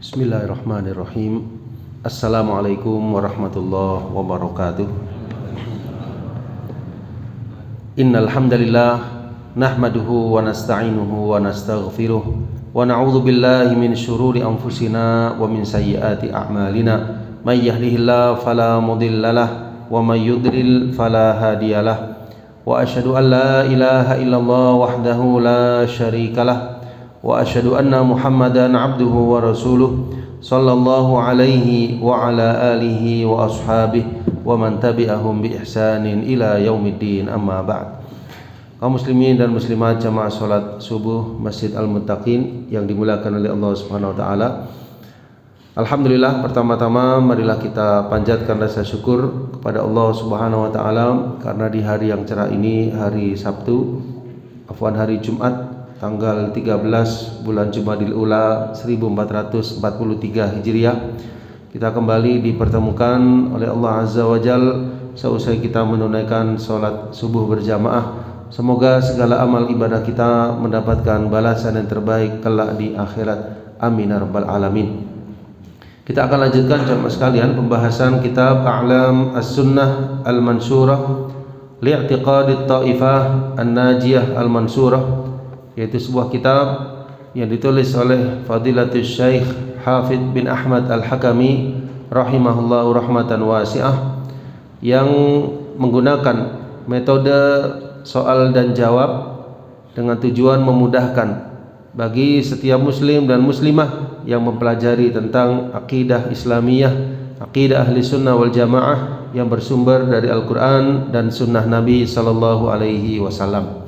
Bismillahirrahmanirrahim. Assalamualaikum warahmatullahi wabarakatuh. Innal hamdalillah nahmaduhu wa nasta'inuhu wa nastaghfiruh wa na'udzu billahi min syururi anfusina wa min sayyiati a'malina. May yahdihillahu fala mudhillalah wa may yudlil fala hadiyalah. Wa asyhadu an la ilaha illallah wahdahu la syarikalah wa asyhadu anna Muhammadan abduhu wa rasuluh sallallahu alaihi wa ala alihi wa ashabihi wa man tabi'ahum bi ihsanin ila yaumiddin, amma ba'd. Kaum muslimin dan muslimat jamaah salat subuh Masjid Al-Muttaqin yang dimuliakan oleh Allah Subhanahu wa taala. Alhamdulillah, pertama-tama marilah kita panjatkan rasa syukur kepada Allah Subhanahu wa taala karena di hari yang cerah ini, hari Sabtu, hari Jumat, tanggal 13 bulan Jumadil Ula 1443 Hijriah, kita kembali dipertemukan oleh Allah Azza wa Jal seusai kita menunaikan sholat subuh berjamaah. Semoga segala amal ibadah kita mendapatkan balasan yang terbaik kelak di akhirat. Amin ya rabbal alamin. Kita akan lanjutkan jamaah sekalian pembahasan kitab A'lam As-Sunnah Al-Mansurah Li'tiqadit Ta'ifah An-Najiyah Al-Mansurah, yaitu sebuah kitab yang ditulis oleh Fadilatul Syekh Hafidh bin Ahmad Al-Hakami rahimahullahu rahmatan wasi'ah, yang menggunakan metode soal dan jawab dengan tujuan memudahkan bagi setiap muslim dan muslimah yang mempelajari tentang akidah Islamiyah, akidah ahli sunnah wal jamaah yang bersumber dari Al-Quran dan sunnah Nabi sallallahu alaihi wasallam.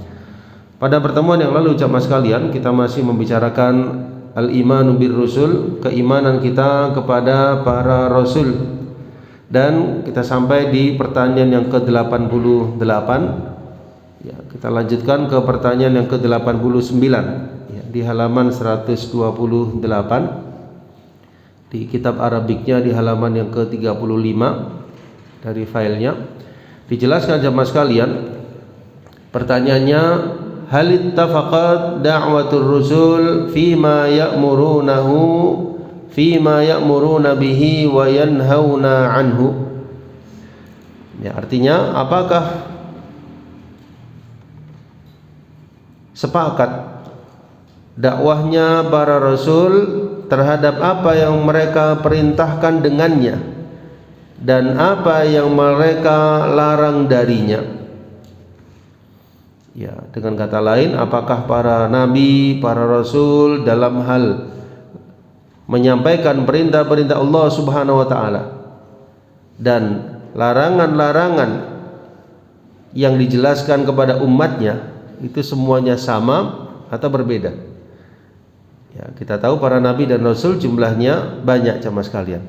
Pada pertemuan yang lalu jamaah sekalian, kita masih membicarakan al-imanu bir rusul, keimanan kita kepada para rasul, dan kita sampai di pertanyaan yang ke-88. Ya, kita lanjutkan ke pertanyaan yang ke-89 ya, di halaman 128 di kitab Arabiknya, di halaman yang ke-35 dari filenya. Dijelaskan jamaah sekalian, pertanyaannya, hal ittafaqat da'watur rusul fima ya'muruna bihi wa yanhauna anhu. Ya, artinya apakah sepakat dakwahnya para rasul terhadap apa yang mereka perintahkan dengannya dan apa yang mereka larang darinya. Ya, dengan kata lain, apakah para nabi, para rasul dalam hal menyampaikan perintah-perintah Allah Subhanahu wa taala dan larangan-larangan yang dijelaskan kepada umatnya itu semuanya sama atau berbeda? Ya, kita tahu para nabi dan rasul jumlahnya banyak jamaah sekalian.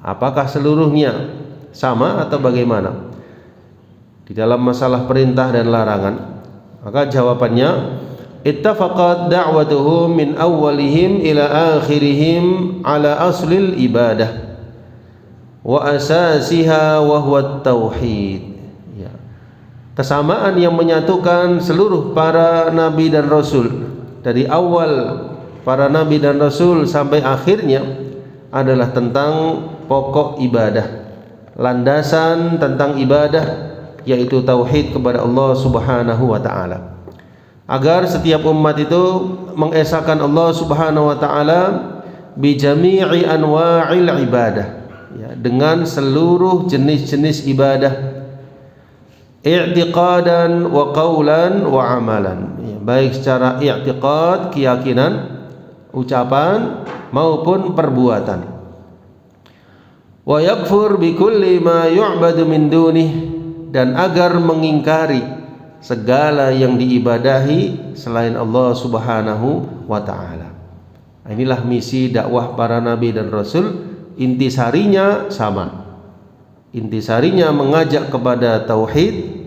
Apakah seluruhnya sama atau bagaimana di dalam masalah perintah dan larangan? Maka jawabannya, ittafaqat da'watuhum min awwalihim ila akhirihim ala aslil ibadah wa asasiha wa huwa tauhid. Ya. Kesamaan yang menyatukan seluruh para nabi dan rasul, dari awal para nabi dan rasul sampai akhirnya, adalah tentang pokok ibadah, landasan tentang ibadah, yaitu tauhid kepada Allah Subhanahu wa taala. Agar setiap umat itu mengesahkan Allah Subhanahu wa taala bi jami'i anwa'il ibadah, ya, dengan seluruh jenis-jenis ibadah, i'tiqadan wa qaulan wa amalan, ya, baik secara i'tiqad, keyakinan, ucapan maupun perbuatan. Wa yakfur bi kulli ma yu'badu min dunih, dan agar mengingkari segala yang diibadahi selain Allah Subhanahu wa ta'ala. Inilah misi dakwah para nabi dan rasul. Intisarinya sama. Intisarinya mengajak kepada tauhid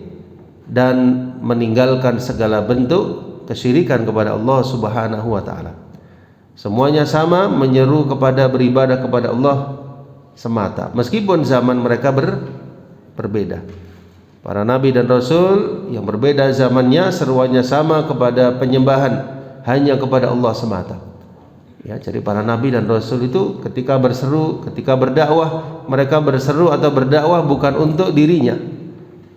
dan meninggalkan segala bentuk kesyirikan kepada Allah Subhanahu wa ta'ala. Semuanya sama, menyeru kepada beribadah kepada Allah semata, meskipun zaman mereka berbeda. Para nabi dan rasul yang berbeda zamannya, seruannya sama kepada penyembahan hanya kepada Allah semata. Ya, jadi para nabi dan rasul itu ketika berseru, ketika berdakwah, mereka berseru atau berdakwah bukan untuk dirinya,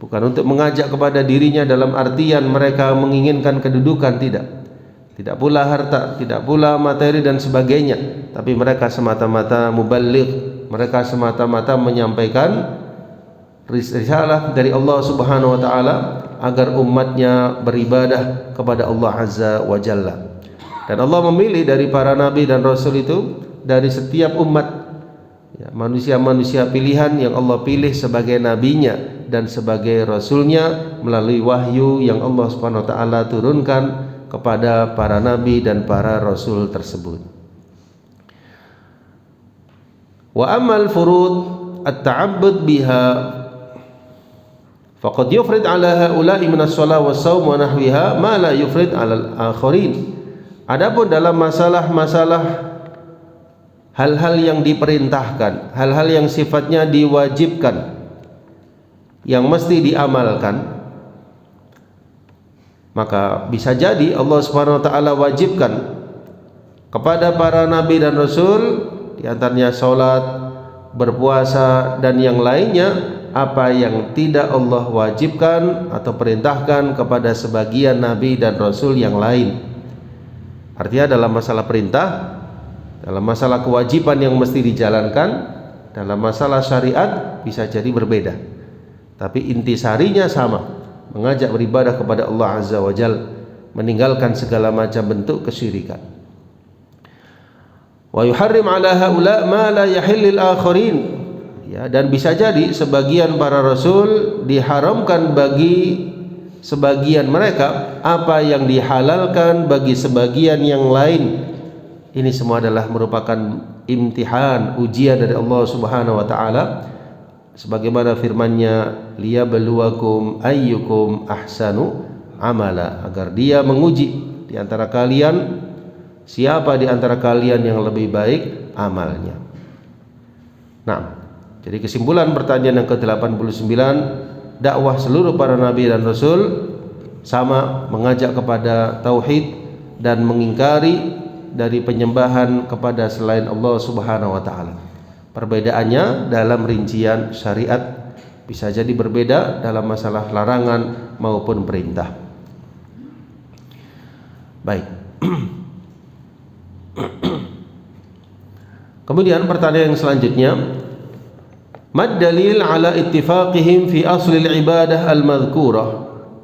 bukan untuk mengajak kepada dirinya dalam artian mereka menginginkan kedudukan, tidak pula harta, tidak pula materi dan sebagainya, tapi mereka semata-mata muballigh, mereka semata-mata menyampaikan risalah dari Allah Subhanahu wa taala agar umatnya beribadah kepada Allah Azza wa Jalla. Dan Allah memilih dari para nabi dan rasul itu dari setiap umat, ya, manusia-manusia pilihan yang Allah pilih sebagai nabinya dan sebagai rasulnya melalui wahyu yang Allah Subhanahu wa taala turunkan kepada para nabi dan para rasul tersebut. Wa amal furud at-ta'abbud biha faqad yufrid ala haula'i min as-shalah was-shaum wa nahwiha ma la yufrid ala al-akharin. Adapun dalam masalah-masalah hal-hal yang diperintahkan, hal-hal yang sifatnya diwajibkan, yang mesti diamalkan, maka bisa jadi Allah Subhanahu wa taala wajibkan kepada para nabi dan rasul di antaranya salat, berpuasa dan yang lainnya apa yang tidak Allah wajibkan atau perintahkan kepada sebagian nabi dan rasul yang lain. Artinya dalam masalah perintah, dalam masalah kewajiban yang mesti dijalankan, dalam masalah syariat bisa jadi berbeda, tapi intisarinya sama, mengajak beribadah kepada Allah Azza wa Jalla, meninggalkan segala macam bentuk kesyirikan. Wa yuharrim ala haula ma la yahillil akharin. Ya, dan bisa jadi sebagian para rasul diharamkan bagi sebagian mereka apa yang dihalalkan bagi sebagian yang lain. Ini semua adalah merupakan imtihan, ujian dari Allah Subhanahu wa taala, sebagaimana firman-Nya, liyabluwakum ayyukum ahsanu amala, agar Dia menguji di antara kalian siapa di antara kalian yang lebih baik amalnya. Nah, jadi kesimpulan pertanyaan yang ke-89, dakwah seluruh para nabi dan rasul sama, mengajak kepada tauhid dan mengingkari dari penyembahan kepada selain Allah Subhanahu wa taala. Perbedaannya dalam rincian syariat, bisa jadi berbeda dalam masalah larangan maupun perintah. Baik. Kemudian pertanyaan yang selanjutnya, mad dalil ala ittifaqihim fi aslil ibadah al-madhkurah.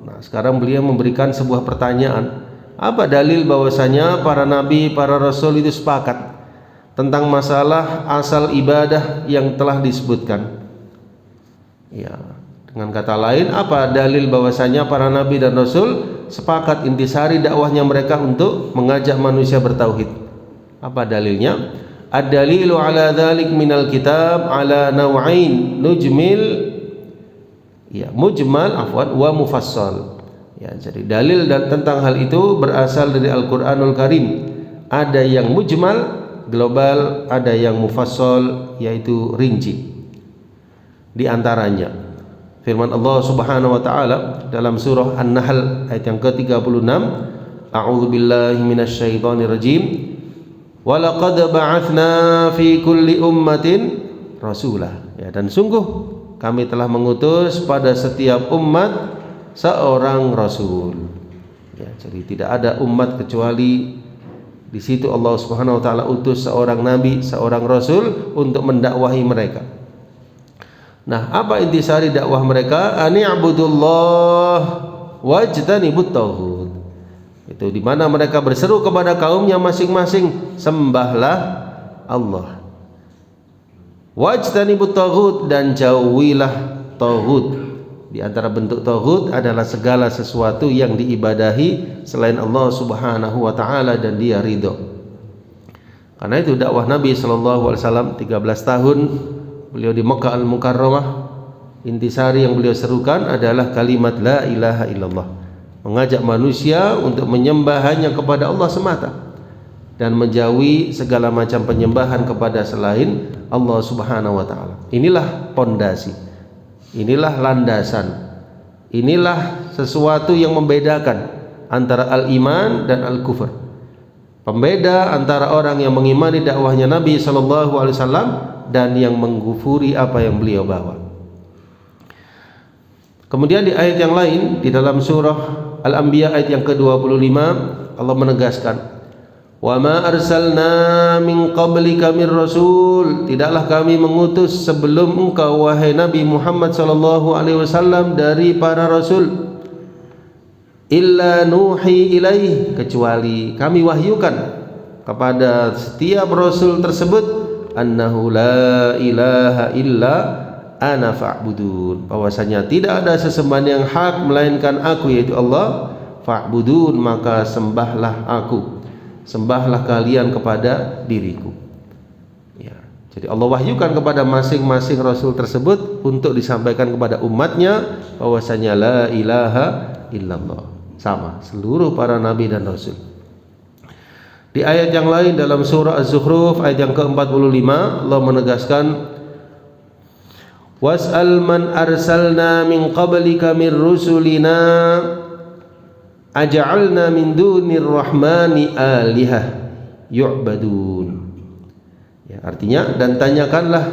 Nah, sekarang beliau memberikan sebuah pertanyaan. Apa dalil bahwasanya para nabi, para rasul itu sepakat tentang masalah asal ibadah yang telah disebutkan? Ya, dengan kata lain, apa dalil bahwasanya para nabi dan rasul sepakat intisari dakwahnya mereka untuk mengajak manusia bertauhid? Apa dalilnya? Ad-dalilu ala dzalik minal kitab ala naw'ain mujmal wa mufassal. Ya, jadi dalil tentang hal itu berasal dari Al-Qur'anul Karim. Ada yang mujmal, global, ada yang mufassal, yaitu rinci. Di antaranya firman Allah Subhanahu wa taala dalam surah An-Nahl ayat yang ke-36, A'udzu billahi minasyaitonir rajim. Walaqad ba'atsna fi kulli ummatin rasulah. Ya, dan sungguh kami telah mengutus pada setiap umat seorang rasul. Ya, jadi tidak ada umat kecuali di situ Allah Subhanahu wa taala utus seorang nabi, seorang rasul untuk mendakwahi mereka. Nah, apa intisari dakwah mereka? Ani'budullah wajtanibut tauhid. Itu di mana mereka berseru kepada kaumnya masing-masing, sembahlah Allah. Wajtanibut taghut, dan jauhilah taghut. Di antara bentuk taghut adalah segala sesuatu yang diibadahi selain Allah Subhanahu wa taala dan Dia ridho. Karena itu dakwah Nabi sallallahu alaihi wasallam 13 tahun beliau di Makkah Al-Mukarramah, intisari yang beliau serukan adalah kalimat la ilaha illallah, mengajak manusia untuk menyembah hanya kepada Allah semata dan menjauhi segala macam penyembahan kepada selain Allah Subhanahu wa taala. Inilah pondasi, inilah landasan, inilah sesuatu yang membedakan antara al-iman dan al-kufur. Pembeda antara orang yang mengimani dakwahnya Nabi sallallahu alaihi wasallam dan yang menggufuri apa yang beliau bawa. Kemudian di ayat yang lain di dalam surah Al-Anbiya ayat yang ke-25 Allah menegaskan, "Wa ma arsalna min qablika mir rasul," tidaklah kami mengutus sebelum engkau wahai Nabi Muhammad sallallahu alaihi wasallam dari para rasul, illa nuhi ilaih, kecuali kami wahyukan kepada setiap rasul tersebut annahu la ilaha illa ana fa'budun, bahwasanya tidak ada sesembahan yang hak melainkan aku, yaitu Allah, fa'budun, maka sembahlah aku, sembahlah kalian kepada diriku. Ya, jadi Allah wahyukan kepada masing-masing rasul tersebut untuk disampaikan kepada umatnya bahwasanya la ilaha illallah. Sama seluruh para nabi dan rasul. Di ayat yang lain dalam surah Az-Zukhruf ayat yang ke-45 Allah menegaskan, was'al man arsalna min qablika min rusulina aj'alna min dunir rahmani alihah yu'badun. Ya, artinya, dan tanyakanlah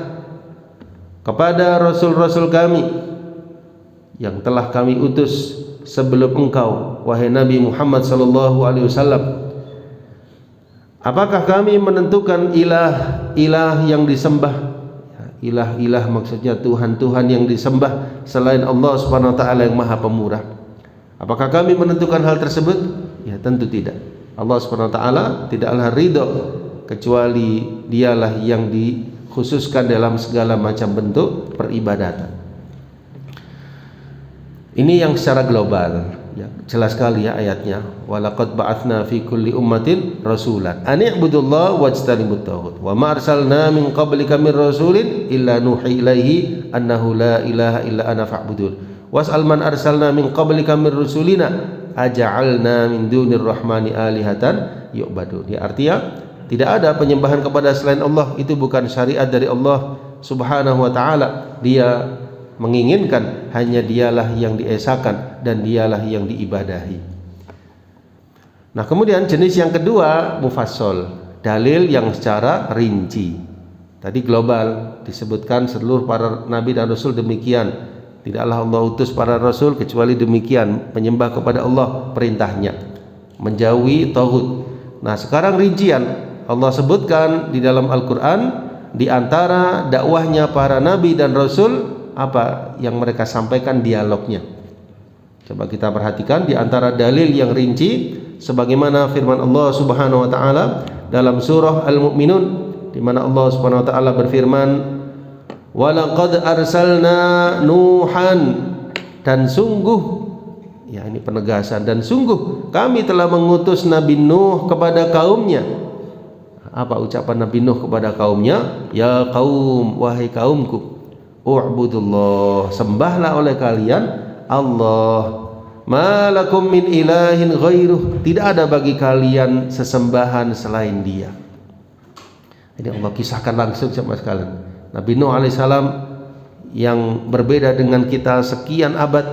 kepada rasul-rasul kami yang telah kami utus sebelum engkau wahai Nabi Muhammad sallallahu alaihi wasallam, apakah kami menentukan ilah-ilah yang disembah? Ilah-ilah maksudnya Tuhan-Tuhan yang disembah selain Allah Subhanahu wa taala yang Maha Pemurah. Apakah kami menentukan hal tersebut? Ya, tentu tidak. Allah Subhanahu wa taala tidaklah ridho kecuali dialah yang dikhususkan dalam segala macam bentuk peribadatan. Ini yang secara global, ya, jelas sekali ya ayatnya. Walaqad ba'atsna fi kulli ummatin rasulan an i'budullaha wajtanibut taghut wa ma arsalna min qablika mir rasulin illa nuhi ilaihi annahu la ilaha illa ana fa'budun was'al man arsalna min qablika mir rusulina aja'alna min dunir rahmani alihatan yu'badun. Ya, artinya tidak ada penyembahan kepada selain Allah, itu bukan syariat dari Allah Subhanahu wa taala. Dia menginginkan hanya dialah yang diesakan dan dialah yang diibadahi. Nah, kemudian jenis yang kedua mufassal, dalil yang secara rinci. Tadi global, disebutkan seluruh para nabi dan rasul demikian, tidaklah Allah utus para rasul kecuali demikian, menyembah kepada Allah perintahnya, menjauhi tauhid. Nah, sekarang rincian Allah sebutkan di dalam Al-Quran di antara dakwahnya para nabi dan rasul apa yang mereka sampaikan, dialognya. Coba kita perhatikan di antara dalil yang rinci sebagaimana firman Allah Subhanahu wa taala dalam surah Al-Mu'minun, di mana Allah Subhanahu wa taala berfirman, walaqad arsalna nuhan, dan sungguh, ya ini penegasan, dan sungguh kami telah mengutus Nabi Nuh kepada kaumnya. Apa ucapan Nabi Nuh kepada kaumnya? Ya kaum, wahai kaumku, u'budullah, sembahlah oleh kalian Allah, malakum min ilahin ghairuh, tidak ada bagi kalian sesembahan selain Dia. Ini Allah kisahkan langsung sama sekalian. Nabi Nuh alaihissalam yang berbeda dengan kita sekian abad,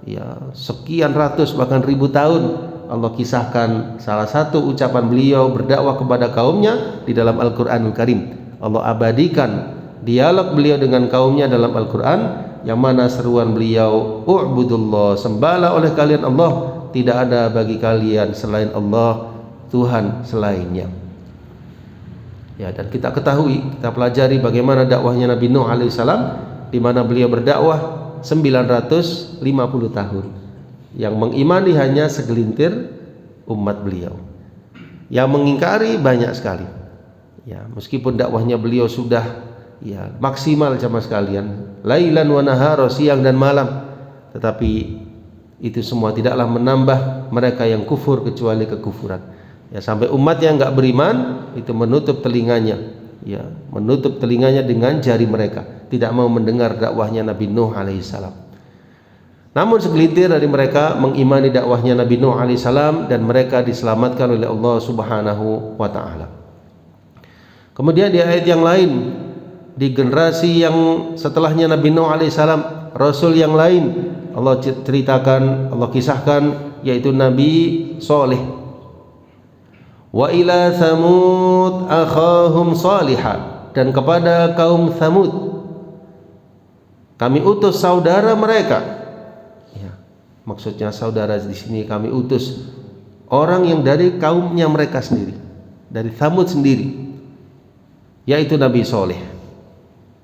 ya sekian ratus bahkan ribu tahun, Allah kisahkan salah satu ucapan beliau berdakwah kepada kaumnya di dalam Al-Quranul Karim. Allah abadikan dialog beliau dengan kaumnya dalam Al-Quran, yang mana seruan beliau, u'budullah, sembahlah oleh kalian Allah, tidak ada bagi kalian selain Allah Tuhan selainnya. Ya, dan kita ketahui, kita pelajari bagaimana dakwahnya Nabi Nuh alaihissalam, di mana beliau berdakwah 950 tahun, yang mengimani hanya segelintir umat beliau, yang mengingkari banyak sekali. Ya, meskipun dakwahnya beliau sudah ya maksimal sama sekalian, lailan wa nahara, siang dan malam, tetapi itu semua tidaklah menambah mereka yang kufur kecuali kekufuran. Ya, sampai umat yang enggak beriman itu menutup telinganya, ya menutup telinganya dengan jari mereka, tidak mau mendengar dakwahnya Nabi Nuh alaihissalam. Namun segelintir dari mereka mengimani dakwahnya Nabi Nuh alaihissalam dan mereka diselamatkan oleh Allah Subhanahu wa taala. Kemudian di ayat yang lain, di generasi yang setelahnya Nabi Nuh alaihissalam, rasul yang lain Allah ceritakan, Allah kisahkan, yaitu Nabi Saleh. Wa ila Thamud akhahum salihah, dan kepada kaum Thamud kami utus saudara mereka. Ya, maksudnya saudara di sini kami utus orang yang dari kaumnya mereka sendiri, dari Thamud sendiri, yaitu Nabi Soleh.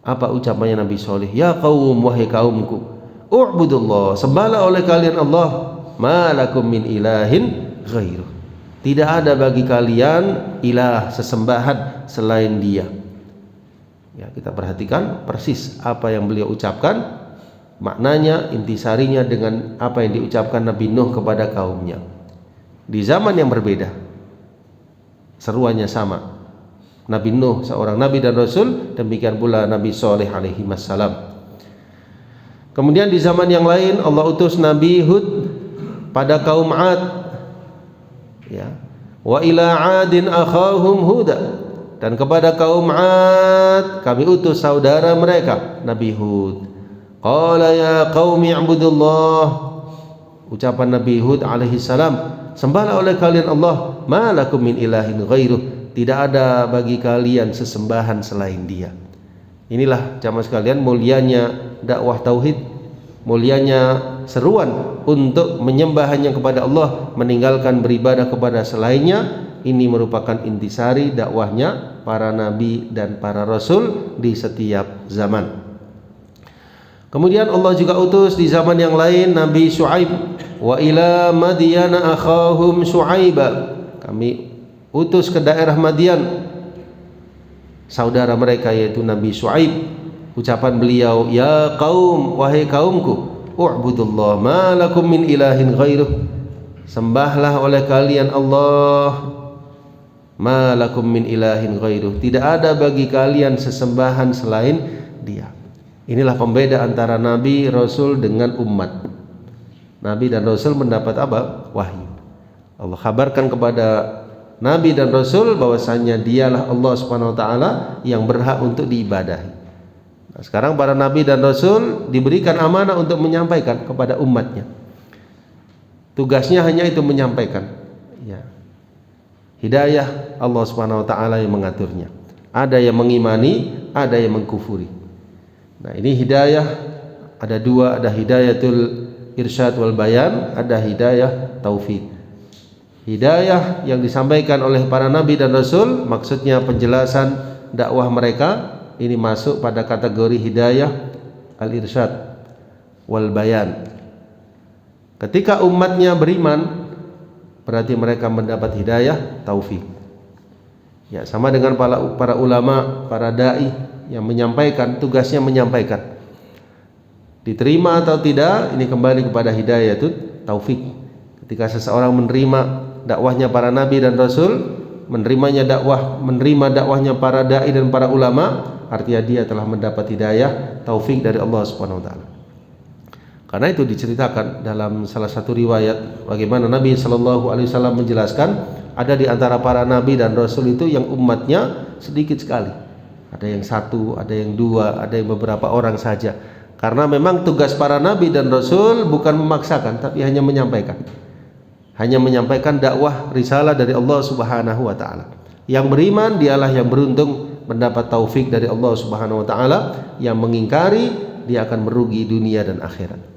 Apa ucapannya Nabi Soleh? Ya qaum, wahai kaumku, u'budullah, sembahlah oleh kalian Allah, ma lakum min ilahin ghairuh, tidak ada bagi kalian ilah, sesembahan selain Dia. Ya, kita perhatikan persis apa yang beliau ucapkan, maknanya, intisarinya dengan apa yang diucapkan Nabi Nuh kepada kaumnya di zaman yang berbeda. Seruannya sama. Nabi Nuh seorang nabi dan rasul, demikian pula Nabi Soleh alaihi wassalam. Kemudian di zaman yang lain Allah utus Nabi Hud pada kaum Ad. Ya. Wa ila Adin akhahum Huda, dan kepada kaum Ad kami utus saudara mereka Nabi Hud. Qala ya qaumi i'budullah, ucapan Nabi Hud alaihi salam, sembahlah oleh kalian Allah, ma lakum min ilahin ghairuh, tidak ada bagi kalian sesembahan selain Dia. Inilah jamaah sekalian mulianya dakwah tauhid, mulianya seruan untuk menyembah hanya kepada Allah, meninggalkan beribadah kepada selainnya. Ini merupakan intisari dakwahnya para nabi dan para rasul di setiap zaman. Kemudian Allah juga utus di zaman yang lain Nabi Syuaib. Wa ila Madyana akhahum Syuaiba, kami utus ke daerah Madian saudara mereka yaitu Nabi Syuaib. Ucapan beliau, ya qaum, wahai kaumku, u'budullah ma lakum min ilahin ghairuh, sembahlah oleh kalian Allah, ma lakum min ilahin ghairuh, tidak ada bagi kalian sesembahan selain Dia. Inilah pembeda antara nabi, rasul dengan umat. Nabi dan rasul mendapat apa? Wahyu. Allah kabarkan kepada nabi dan rasul bahwasanya dialah Allah Subhanahu wa taala yang berhak untuk diibadahi. Nah, sekarang para nabi dan rasul diberikan amanah untuk menyampaikan kepada umatnya. Tugasnya hanya itu, menyampaikan. Ya. Hidayah Allah Subhanahu wa taala yang mengaturnya. Ada yang mengimani, ada yang mengkufuri. Nah, ini hidayah ada dua, ada hidayatul irsyad wal bayan, ada hidayah taufik. Hidayah yang disampaikan oleh para nabi dan rasul, maksudnya penjelasan dakwah mereka, ini masuk pada kategori hidayah al-irsyad wal bayan. Ketika umatnya beriman, berarti mereka mendapat hidayah taufik. Ya, sama dengan para ulama, para dai yang menyampaikan, tugasnya menyampaikan. Diterima atau tidak, ini kembali kepada hidayah itu taufik. Ketika seseorang menerima dakwahnya para nabi dan rasul, menerima dakwahnya para dai dan para ulama, artinya dia telah mendapat hidayah taufik dari Allah Subhanahu wa taala. Karena itu diceritakan dalam salah satu riwayat bagaimana Nabi sallallahu alaihi wasallam menjelaskan, ada di antara para nabi dan rasul itu yang umatnya sedikit sekali. Ada yang satu, ada yang dua, ada yang beberapa orang saja. Karena memang tugas para nabi dan rasul bukan memaksakan, tapi hanya menyampaikan. Hanya menyampaikan dakwah risalah dari Allah Subhanahu wa taala. Yang beriman dialah yang beruntung mendapat taufik dari Allah Subhanahu wa taala. Yang mengingkari dia akan merugi dunia dan akhirat.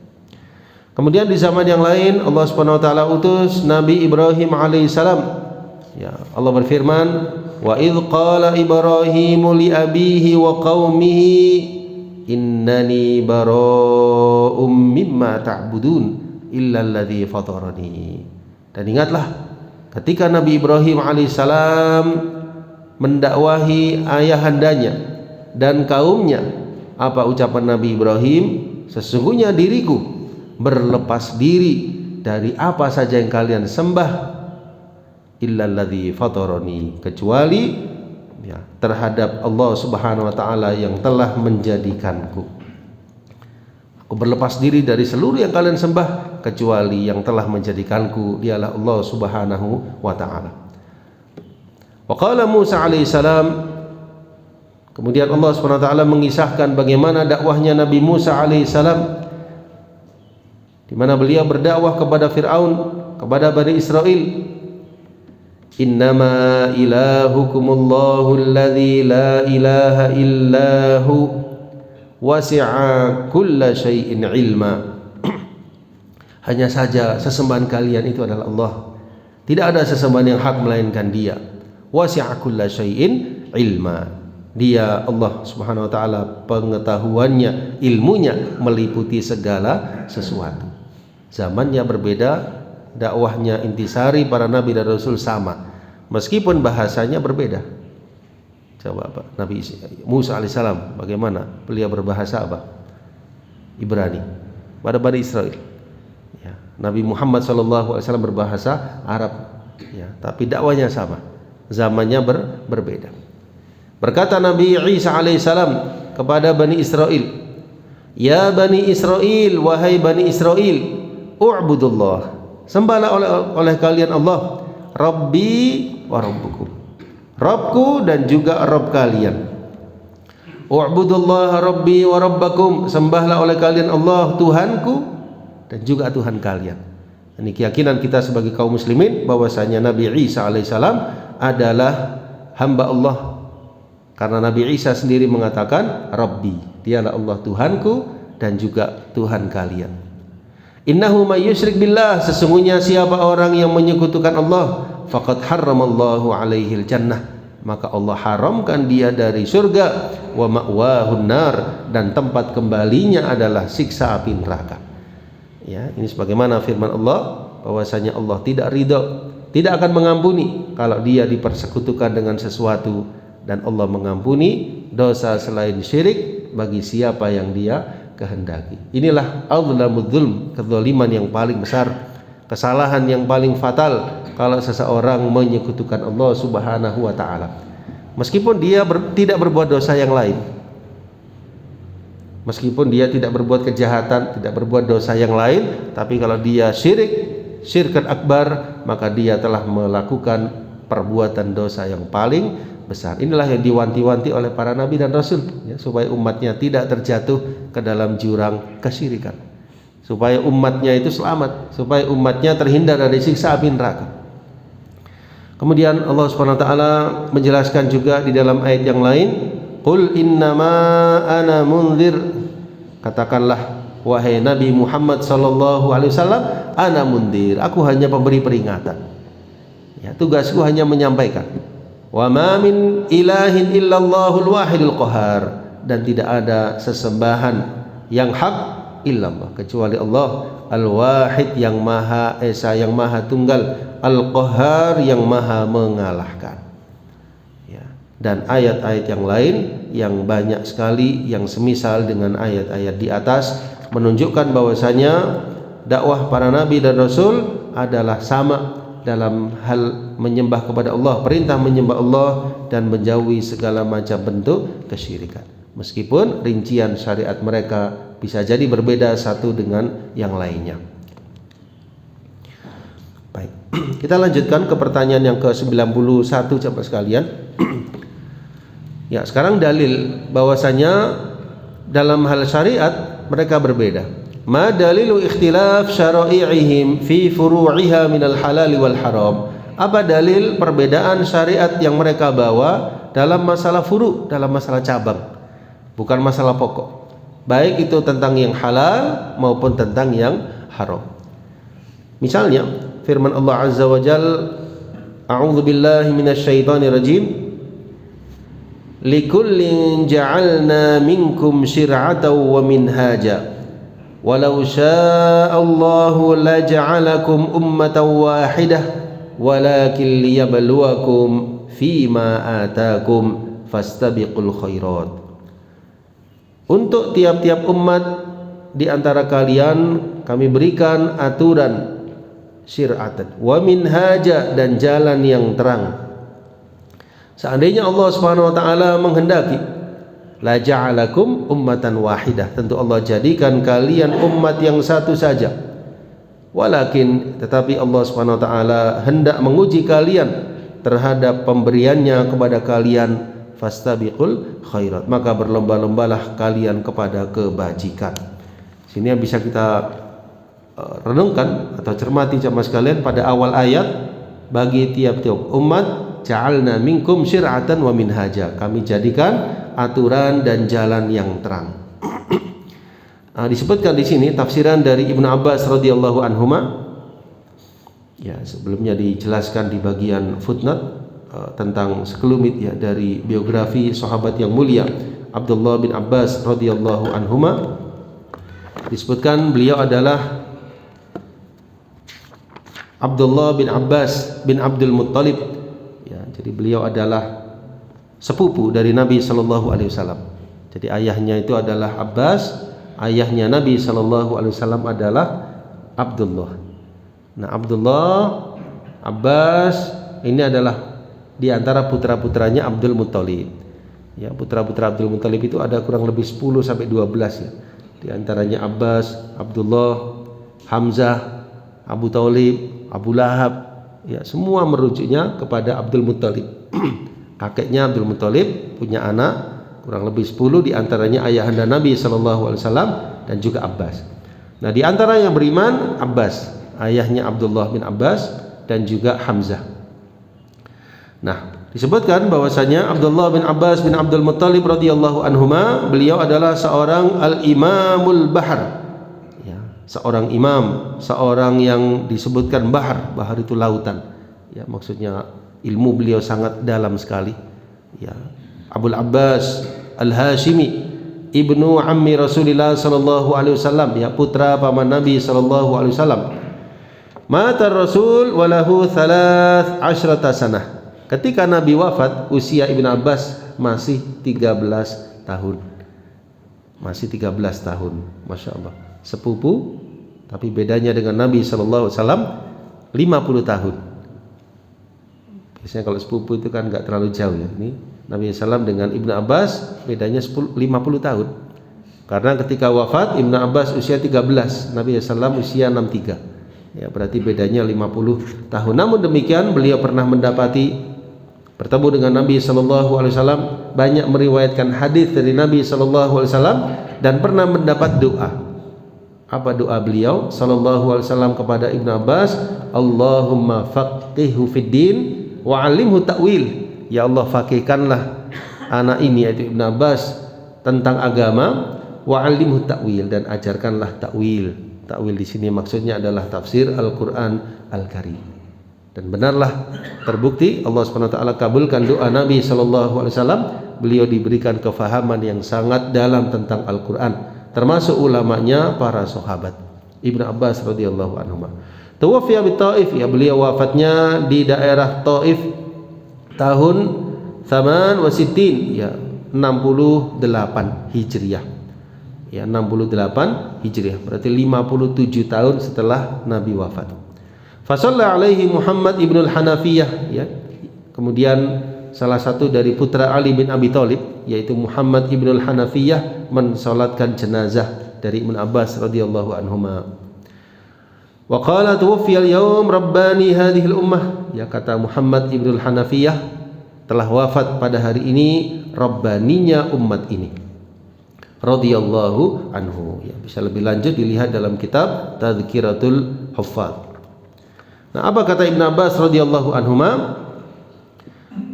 Kemudian di zaman yang lain Allah Subhanahu wa taala utus Nabi Ibrahim alaihissalam. Ya, Allah berfirman, wa idz qala Ibrahimu li abihi wa qaumihi innani bara'um mimma ta'budun illa alladzi fatarani. Dan ingatlah ketika Nabi Ibrahim alaihissalam mendakwahi ayahandanya dan kaumnya, apa ucapan Nabi Ibrahim? Sesungguhnya diriku berlepas diri dari apa saja yang kalian sembah, illalladzi fatarani, kecuali ya, terhadap Allah Subhanahu wa taala yang telah menjadikanku. Aku berlepas diri dari seluruh yang kalian sembah kecuali yang telah menjadikanku, dialah Allah Subhanahu wa taala. Wa qala Musa alaihissalam, kemudian Allah Subhanahu wa taala mengisahkan bagaimana dakwahnya Nabi Musa alaihissalam, di mana beliau berdakwah kepada Fir'aun, kepada Bani Israel. Innama ilahukumullahu alladzi la ilaha illahu wasi'a kulla syai'in ilma. Hanya saja sesembahan kalian itu adalah Allah. Tidak ada sesembahan yang hak melainkan Dia. Wasi'a kulla syai'in ilma. Dia Allah Subhanahu wa taala pengetahuannya, ilmunya meliputi segala sesuatu. Zamannya berbeda, dakwahnya intisari para nabi dan rasul sama, meskipun bahasanya berbeda. Coba Pak, Nabi Musa alaihissalam bagaimana? Beliau berbahasa apa? Ibrani pada Bani Israel. Ya. Nabi Muhammad SAW berbahasa Arab. Ya. Tapi dakwahnya sama, zamannya berbeda. Berkata Nabi Isa alaihissalam kepada Bani Israel, ya Bani Israel, wahai Bani Israel, u'budullah, sembahlah oleh kalian Allah, Rabbi wa Rabbukum, Rabbku dan juga Rabb kalian. U'budullah Rabbi wa Rabbakum, sembahlah oleh kalian Allah, Tuhanku dan juga Tuhan kalian. Ini keyakinan kita sebagai kaum muslimin bahwasanya Nabi Isa alaihissalam adalah hamba Allah, karena Nabi Isa sendiri mengatakan Rabbi, dialah Allah Tuhanku dan juga Tuhan kalian. Innahu may yusyrik billah, sesungguhnya siapa orang yang menyekutukan Allah, faqad harramallahu alaihil jannah, maka Allah haramkan dia dari surga, wa ma'wahun nar, dan tempat kembalinya adalah siksa api neraka. Ya, ini sebagaimana firman Allah bahwasanya Allah tidak ridha, tidak akan mengampuni kalau dia dipersekutukan dengan sesuatu, dan Allah mengampuni dosa selain syirik bagi siapa yang Dia kehendaki. Inilah adzlamul dzulm, kezaliman yang paling besar, kesalahan yang paling fatal kalau seseorang menyekutukan Allah Subhanahu wa taala. Meskipun dia tidak berbuat dosa yang lain. Meskipun dia tidak berbuat kejahatan, tidak berbuat dosa yang lain, tapi kalau dia syirkan akbar, maka dia telah melakukan perbuatan dosa yang paling besar. Inilah yang diwanti-wanti oleh para nabi dan rasul, ya, supaya umatnya tidak terjatuh ke dalam jurang kesyirikan, supaya umatnya itu selamat, supaya umatnya terhindar dari siksa api neraka. Kemudian Allah Subhanahu wa taala menjelaskan juga di dalam ayat yang lain, qul innama ana munzir, katakanlah wahai Nabi Muhammad sallallahu alaihi wasallam, ana munzir, aku hanya pemberi peringatan. Ya, tugasku hanya menyampaikan. Wa ma min ilahin illallahul wahidul qahar, dan tidak ada sesembahan yang hak illallah kecuali Allah al-wahid, yang maha esa, yang maha tunggal, al-qahar, yang maha mengalahkan. Ya. Dan ayat-ayat yang lain yang banyak sekali yang semisal dengan ayat-ayat di atas menunjukkan bahwasanya dakwah para nabi dan rasul adalah sama dalam hal menyembah kepada Allah, perintah menyembah Allah dan menjauhi segala macam bentuk kesyirikan. Meskipun rincian syariat mereka bisa jadi berbeda satu dengan yang lainnya. Baik, kita lanjutkan ke pertanyaan yang ke-91 sahabat sekalian. Ya, sekarang dalil bahwasanya dalam hal syariat mereka berbeda. Ma dalilu ikhtilaf syara'i'ihim fi furu'iha minal halal wal haram. Apa dalil perbedaan syariat yang mereka bawa dalam masalah furu', dalam masalah cabang, bukan masalah pokok, baik itu tentang yang halal maupun tentang yang haram. Misalnya firman Allah Azza wa Jalla, a'udzu billahi minasyaitonir rajim, likullin ja'alna minkum syir'atan wa minhaja walau sya'allahu laja'alakum ummatan wahidah walakin liyabluwakum fima atakum fastabiqul khairat. Untuk tiap-tiap umat di antara kalian kami berikan aturan syir'atan wa minhaja, dan jalan yang terang. Seandainya Allah Subhanahu wa taala menghendaki, la ja'alakum ummatan wahidah, tentu Allah jadikan kalian umat yang satu saja. Walakin, tetapi Allah Subhanahu wa taala hendak menguji kalian terhadap pemberiannya kepada kalian, fastabiqul khairat, maka berlomba-lombalah kalian kepada kebajikan. Sini yang bisa kita renungkan atau cermati jamaah sekalian pada awal ayat bagi tiap-tiap umat, ja'alna minkum syir'atan wa minhaja. Kami jadikan aturan dan jalan yang terang. Disebutkan di sini tafsiran dari Ibnu Abbas radhiyallahu anhuma. Ya, sebelumnya dijelaskan di bagian footnote tentang sekelumit ya dari biografi sahabat yang mulia Abdullah bin Abbas radhiyallahu anhuma. Disebutkan beliau adalah Abdullah bin Abbas bin Abdul Muttalib. Ya, jadi beliau adalah sepupu dari Nabi sallallahu alaihi wasallam. Jadi ayahnya itu adalah Abbas, ayahnya Nabi sallallahu alaihi wasallam adalah Abdullah. Nah, Abdullah, Abbas ini adalah di antara putra-putranya Abdul Muttalib. Ya, putra-putra Abdul Muttalib itu ada kurang lebih 10 sampai 12 ya. Di antaranya Abbas, Abdullah, Hamzah, Abu Thalib, Abu Lahab, ya semua merujuknya kepada Abdul Muttalib. Kakeknya Abdul Muttalib punya anak kurang lebih 10, di antaranya ayahanda Nabi sallallahu alaihi wasallam dan juga Abbas. Nah, di antara yang beriman Abbas, ayahnya Abdullah bin Abbas dan juga Hamzah. Nah, disebutkan bahwasanya Abdullah bin Abbas bin Abdul Muttalib radhiyallahu anhuma, beliau adalah seorang al-imamul bahar. Ya, seorang imam, seorang yang disebutkan bahar. Bahar itu lautan. Ya, maksudnya ilmu beliau sangat dalam sekali. Ya, Abul Abbas Al-Hashimi, ibnu ammi Rasulillah sallallahu alaihi wasallam, ya putra paman Nabi sallallahu alaihi wasallam. Mata Rasul walahu 13 sanah. Ketika Nabi wafat, usia Ibnu Abbas masih 13 tahun. Masih 13 tahun. Masya Allah. Sepupu, tapi bedanya dengan Nabi SAW 50 tahun. Biasanya kalau sepupu itu kan gak terlalu jauh ya. Ini Nabi SAW dengan Ibnu Abbas bedanya 50 tahun. Karena ketika wafat Ibnu Abbas usia 13, Nabi SAW usia 63. Ya, berarti bedanya 50 tahun. Namun demikian beliau pernah bertemu dengan Nabi sallallahu alaihi wasallam, banyak meriwayatkan hadis dari Nabi sallallahu alaihi wasallam dan pernah mendapat doa. Apa doa beliau sallallahu alaihi wasallam kepada Ibnu Abbas? Allahumma faqihhu fid din wa 'allimhu ta'wil. Ya Allah, faqihkanlah anak ini yaitu Ibnu Abbas tentang agama, wa 'allimhu ta'wil, dan ajarkanlah ta'wil. Ta'wil di sini maksudnya adalah tafsir Al-Qur'an Al-Karim. Dan benarlah terbukti Allah SWT kabulkan doa Nabi SAW. Beliau diberikan kefahaman yang sangat dalam tentang Al-Quran, termasuk ulamanya para sahabat. Ibnu Abbas radhiyallahu anhu. Tuwaffiya bi Taif, ya beliau wafatnya di daerah Taif tahun 68, ya 68 Hijriah. Ya 68 Hijriah, berarti 57 tahun setelah Nabi wafat. Fasalla alaihi Muhammad ibnul Hanafiyah, ya. Kemudian salah satu dari putra Ali bin Abi Thalib yaitu Muhammad ibnul Hanafiyah mensalatkan jenazah dari Ibnu Abbas radhiyallahu anhuma. Wa qala tuwaffiya al-yawm rabbani hadhihi al-ummah, ya kata Muhammad ibnul Hanafiyah, telah wafat pada hari ini rabbaninya umat ini radhiyallahu anhu. Ya, bisa lebih lanjut dilihat dalam kitab Tadhkiratul Huffaz. Nah, apa kata Ibnu Abbas radhiyallahu anhuma?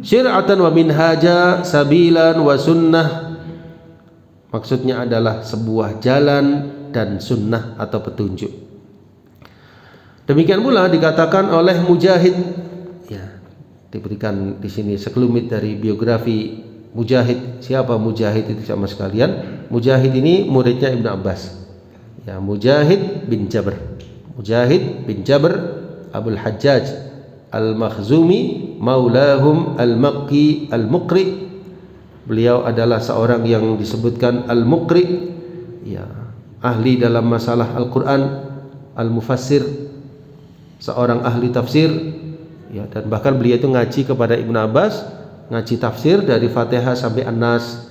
Syir'atan wa minhaja, sabilan wa sunnah. Maksudnya adalah sebuah jalan dan sunnah atau petunjuk. Demikian pula dikatakan oleh Mujahid. Ya, diberikan di sini sekelumit dari biografi Mujahid. Siapa Mujahid itu sama sekalian? Mujahid ini muridnya Ibnu Abbas. Ya, Mujahid bin Jabr. Mujahid bin Jabr Abul Hajjaj Al-Makhzumi maulahum Al-Makki Al-Muqri. Beliau adalah seorang yang disebutkan Al-Muqri, ya, ahli dalam masalah Al-Quran, Al-Mufassir, seorang ahli tafsir, ya, dan bahkan beliau itu ngaji kepada Ibnu Abbas, ngaji tafsir dari Fatihah sampai An-Nas,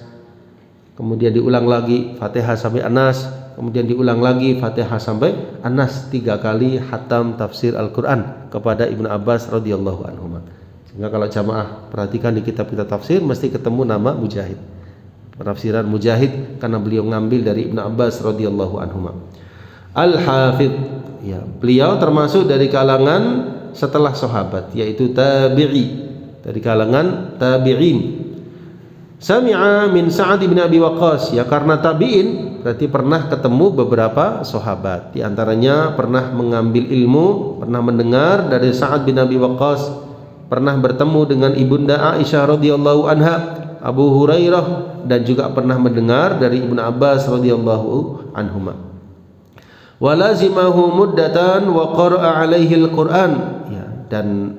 kemudian diulang lagi Fatihah sampai An-Nas, kemudian diulang lagi Fatihah sampai An-Nas, 3 kali khatam tafsir Al-Quran kepada Ibnu Abbas radhiyallahu anhu. Sehingga kalau jamaah perhatikan di kitab-kitab tafsir mesti ketemu nama Mujahid, penafsiran Mujahid, karena beliau ngambil dari Ibnu Abbas radhiyallahu anhu. Al-Hafidh, ya, beliau termasuk dari kalangan setelah sahabat, yaitu tabi'i, dari kalangan tabi'in. Sami'a min Sa'ad bin Abi Waqqas, ya karena tabi'in berarti pernah ketemu beberapa sahabat. Di antaranya pernah mengambil ilmu, pernah mendengar dari Sa'ad bin Abi Waqqas, pernah bertemu dengan ibunda Aisyah radhiyallahu anha, Abu Hurairah, dan juga pernah mendengar dari Ibnu Abbas radhiyallahu anhuma. Walazimahu muddatan wa qara'a alaihi al-Qur'an, ya, dan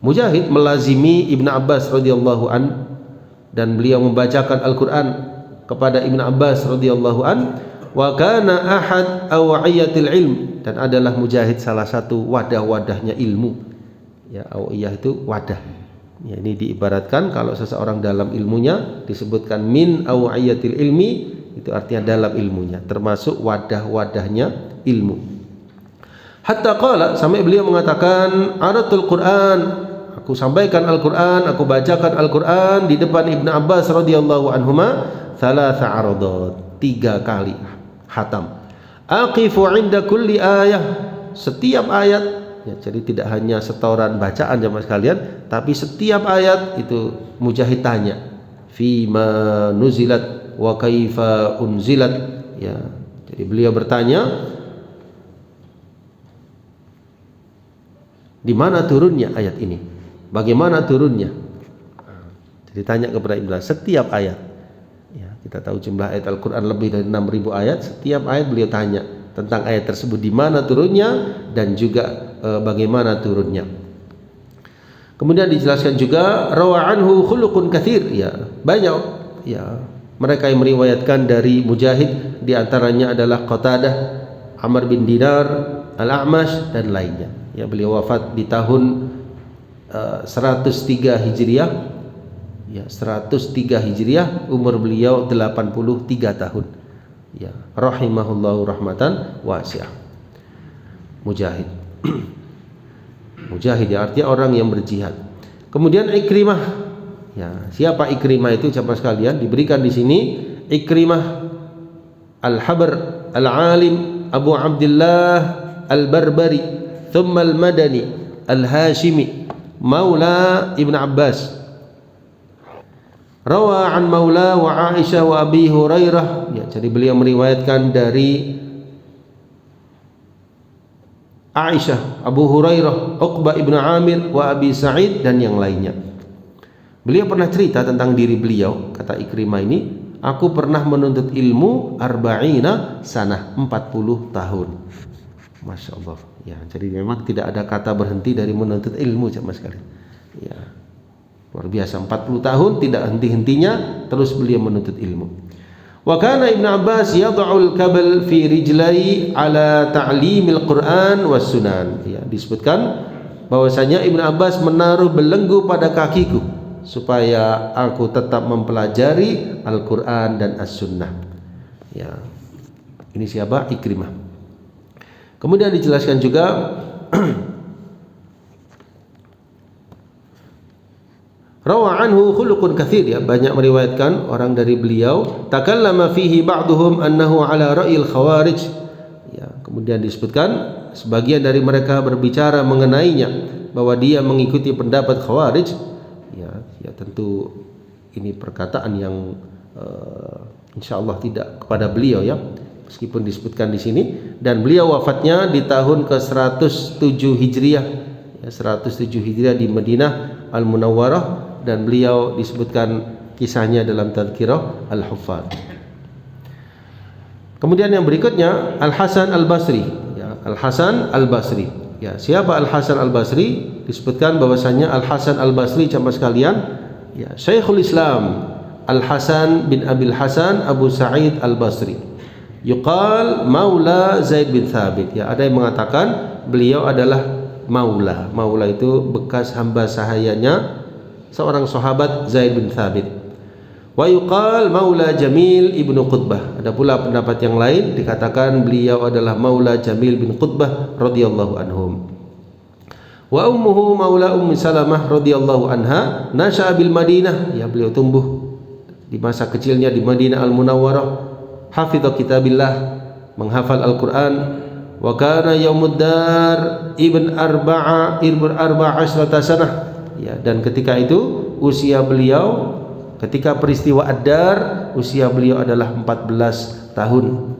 Mujahid melazimi Ibnu Abbas radhiyallahu an, dan beliau membacakan Al-Qur'an kepada Ibnu Abbas radhiyallahu an. Wa kana ahad awiyatil ilm, dan adalah Mujahid salah satu wadah-wadahnya ilmu. Ya, awiyah itu wadah. Ya, ini diibaratkan kalau seseorang dalam ilmunya disebutkan min awiyatil ilmi, itu artinya dalam ilmunya, termasuk wadah-wadahnya ilmu. Hatta qala, sampai beliau mengatakan, aratul Quran, aku sampaikan Al-Quran, aku bacakan Al-Quran di depan Ibnu Abbas radhiyallahu anhuma, thalatha aradat, 3 kali hatam. Aqifu 'inda kulli ayah, setiap ayat, ya, jadi tidak hanya setoran bacaan jemaah sekalian, tapi setiap ayat itu Mujahid tanya, fima nuzilat wa kaifa unzilat, ya. Jadi beliau bertanya, di mana turunnya ayat ini, bagaimana turunnya. Jadi tanya kepada Ibnu setiap ayat. Ya, kita tahu jumlah ayat Al-Quran lebih dari 6.000 ayat. Setiap ayat beliau tanya tentang ayat tersebut, di mana turunnya dan juga bagaimana turunnya. Kemudian dijelaskan juga rawa anhu khuluqun katsir, ya, banyak, ya, mereka yang meriwayatkan dari Mujahid, di antaranya adalah Qatadah, Amr bin Dinar, Al-A'mash, dan lainnya. Ya, beliau wafat di tahun 103 Hijriah. Ya, 103 Hijriah, umur beliau 83 tahun. Ya, rahimahullahu rahmatan wasi'ah. Mujahid. Mujahid, ya, artinya orang yang berjihad. Kemudian Ikrimah. Ya, siapa Ikrimah itu jemaah sekalian? Diberikan di sini Ikrimah Al-Habr Al-Alim Abu Abdullah Al-Barbari thumma Al-Madani Al-Hashimi Maula Ibn Abbas. Rawa an Maula wa Aisyah wa Abi Hurairah. Ya, jadi beliau meriwayatkan dari Aisyah, Abu Hurairah, Uqbah ibnu Amir, wa Abi Sa'id, dan yang lainnya. Beliau pernah cerita tentang diri beliau, kata Ikrimah ini, aku pernah menuntut ilmu arba'ina sanah, 40 tahun. Masya Allah. Ya, jadi memang tidak ada kata berhenti dari menuntut ilmu sama sekali. Ya, luar biasa, 40 tahun tidak henti-hentinya terus beliau menuntut ilmu. Wa kana Ibnu Abbas yad'ul kabal fi rijlai ala ta'limil Qur'an was sunan. Ya, disebutkan bahwasanya Ibnu Abbas menaruh belenggu pada kakiku supaya aku tetap mempelajari Al-Quran dan As-Sunnah. Ya, ini siapa? Ikrimah. Kemudian dijelaskan juga rawa anhu khuluqun katsir, ya, banyak meriwayatkan orang dari beliau. Takallama fihi ba'duhum annahu ala ra'il khawarij. Ya, kemudian disebutkan sebagian dari mereka berbicara mengenainya bahwa dia mengikuti pendapat khawarij. Ya, tentu ini perkataan yang insyaallah tidak kepada beliau, ya, meskipun disebutkan di sini. Dan beliau wafatnya di tahun ke-107 Hijriah, ya, 107 Hijriah di Madinah Al-Munawwarah, dan beliau disebutkan kisahnya dalam Tadhkirah Al-Huffaz. Kemudian yang berikutnya Al-Hasan Al-Basri, ya, Al-Hasan Al-Basri. Ya, siapa Al-Hasan Al-Basri? Disebutkan bahwasanya Al-Hasan Al-Basri jemaah sekalian, ya, Syekhul Islam Al-Hasan bin Abil Hasan Abu Sa'id Al-Basri. Yuqal Maula Zaid bin Thabit. Ya, ada yang mengatakan beliau adalah Maula. Maula itu bekas hamba sahayanya seorang sahabat Zaid bin Thabit. Wa yuqal Maula Jamil ibnu Qutbah. Ada pula pendapat yang lain dikatakan beliau adalah Maula Jamil bin Qutbah radhiyallahu anhum. Wa ummuhu Maula Ummi Salamah radhiyallahu anha nasha'a bil Madinah. Ya, beliau tumbuh di masa kecilnya di Madinah Al-Munawwarah. Hafidha kitabillah, menghafal Al-Quran. wa kana yaumuddar ibn arba'a asyrata sanah. Ya, dan ketika itu usia beliau ketika peristiwa Ad-Dar usia beliau adalah 14 tahun.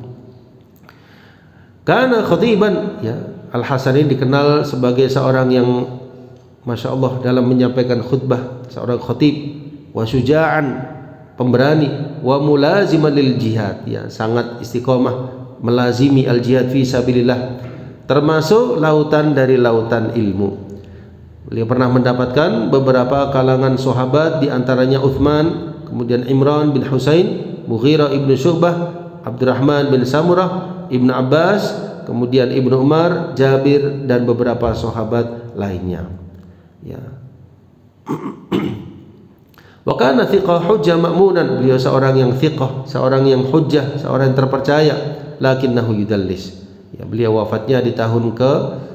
Kana khatiban, ya, Al-Hasan ini dikenal sebagai seorang yang Masya Allah dalam menyampaikan khutbah, seorang khatib, wa syuja'an, pemberani, wa mulaziman lil jihad, ya, sangat istiqomah melazimi al-jihad fi sabilillah, termasuk lautan dari lautan ilmu. Beliau pernah mendapatkan beberapa kalangan sahabat, di antaranya Uthman, kemudian Imran bin Husain, Mughirah ibn Syu'bah, Abdurrahman bin Samurah, Ibnu Abbas, kemudian Ibnu Umar, Jabir, dan beberapa sahabat lainnya. Ya. Wa kana thiqah hujjah ma'munan, beliau seorang yang thiqah, seorang yang hujjah, seorang yang terpercaya, lakinnahu yudallis. Ya, beliau wafatnya di tahun ke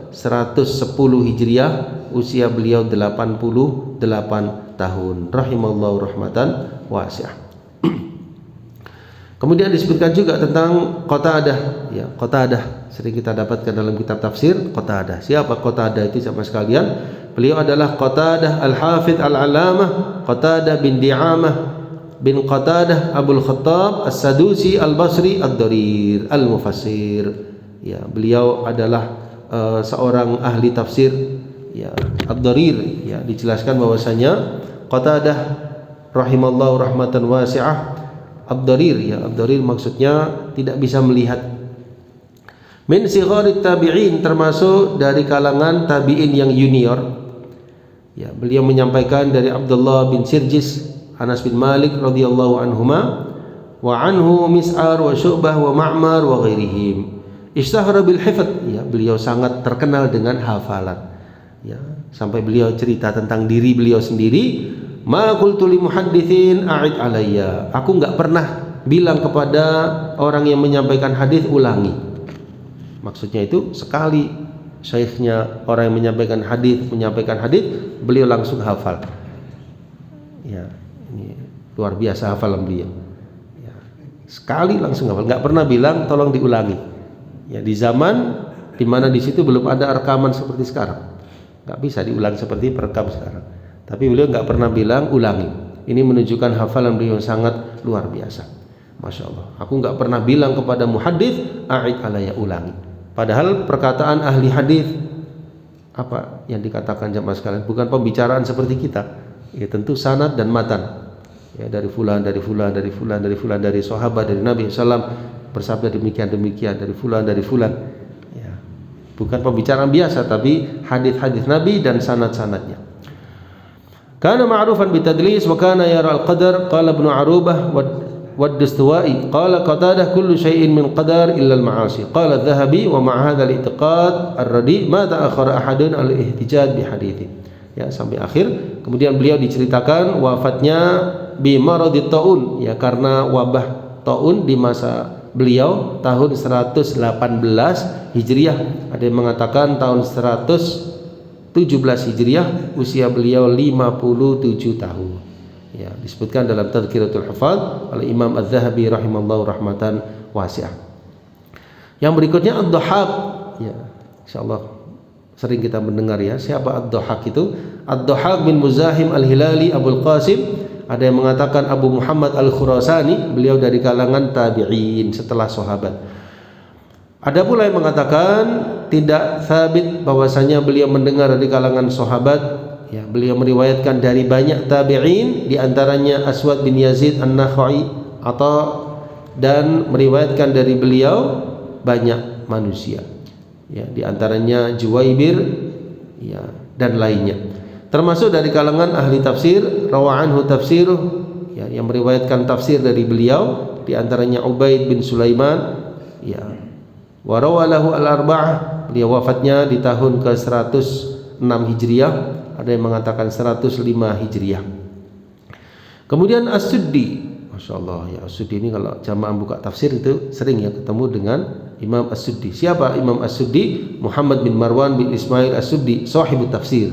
110 Hijriah, usia beliau 88 tahun. Rahimallahu rahmatan wasi'ah. Kemudian disebutkan juga tentang Qatadah, ya, Qatadah sering kita dapatkan dalam kitab tafsir. Qatadah, siapa Qatadah itu sama sekalian? Beliau adalah Qatadah al-Hafidh al-Alamah Qatadah bin Di'amah bin Qatadah Abul Khattab As-Sadusi Al-Basri Ad-Darir Al-Mufassir. Ya, beliau adalah seorang ahli tafsir, ya, Ad-Darir, ya, dijelaskan bahwasanya Qatadah rahimallahu rahmatan wasi'ah Ad-Darir, ya, Ad-Darir maksudnya tidak bisa melihat. Min sigharit tabi'in, termasuk dari kalangan tabi'in yang junior. Ya, beliau menyampaikan dari Abdullah bin Sirjis, Anas bin Malik radhiyallahu anhuma, wa anhu Mis'ar wa Syu'bah wa Ma'mar wa ghairihim. Ishtahara bil hifdz, ya, beliau sangat terkenal dengan hafalan. Ya, sampai beliau cerita tentang diri beliau sendiri, ma qultu li muhadditsin a'id alayya. Aku enggak pernah bilang kepada orang yang menyampaikan hadis ulangi. Maksudnya itu sekali syekhnya orang yang menyampaikan hadis, beliau langsung hafal. Ya, ini luar biasa hafalan beliau. Ya, sekali langsung hafal, enggak pernah bilang tolong diulangi. Ya, di zaman di mana di situ belum ada rekaman seperti sekarang. Enggak bisa diulang seperti perekam sekarang. Tapi beliau nggak pernah bilang ulangi. Ini menunjukkan hafalan beliau sangat luar biasa. Masya Allah. Aku nggak pernah bilang kepada muhaddits a'id alayya, ulangi. Padahal perkataan ahli hadis apa yang dikatakan jamaah sekalian bukan pembicaraan seperti kita. Ya, tentu sanad dan matan. Ya, dari fulan, dari fulan, dari fulan, dari fulan, dari sahabat, dari Nabi SAW bersabda demikian dari fulan, dari fulan. Ya, bukan pembicaraan biasa, tapi hadis-hadis Nabi dan sanad-sanadnya. Kana ma'rufan bitadlis wa kana yara al-qadar, qala Ibnu Arubah wad-Dastuwai, qala Qatadah kullu syai'in min qadar illa al-ma'asi, qala Adz-Dzahabi wa ma'a hadha al-i'tiqad ar-radi ma ta'akhkhara ahadun al-ihtijaj bi hadithi. Ya, sampai akhir. Kemudian beliau diceritakan wafatnya bi maradit taun, ya, karena wabah taun di masa beliau tahun 118 Hijriah. Ada yang mengatakan tahun 117 Hijriah, usia beliau 57 tahun. Ya, disebutkan dalam Tadhkiratul Hufadz oleh Imam Az-Zahabi rahimallahu rahmatan wasi'ah. Yang berikutnya Ad-Dhahhak, ya, insyaallah sering kita mendengar, ya, siapa Ad-Dhahhak itu? Ad-Dhahhak bin Muzahim Al-Hilali Abul Qasim. Ada yang mengatakan Abu Muhammad Al-Khurasani, beliau dari kalangan tabi'in setelah sahabat. Ada pula yang mengatakan tidak sabit bahwasanya beliau mendengar dari kalangan sahabat. Ya, beliau meriwayatkan dari banyak tabi'in, di antaranya Aswad bin Yazid An-Nakhai dan meriwayatkan dari beliau banyak manusia. Ya, di antaranya Juwaibir, ya, dan lainnya. Termasuk dari kalangan ahli tafsir, rawa'anhu tafsiruh, ya, yang meriwayatkan tafsir dari beliau, di antaranya Ubaid bin Sulaiman, ya. Wa rawalahu al-arba'ah, beliau wafatnya di tahun ke-106 Hijriah, ada yang mengatakan 105 Hijriah. Kemudian As-Suddi, Masya Allah, ya, As-Suddi ini kalau jamaah buka tafsir itu sering, ya, ketemu dengan Imam As-Suddi. Siapa Imam As-Suddi? Muhammad bin Marwan bin Ismail As-Suddi, sahibut tafsir,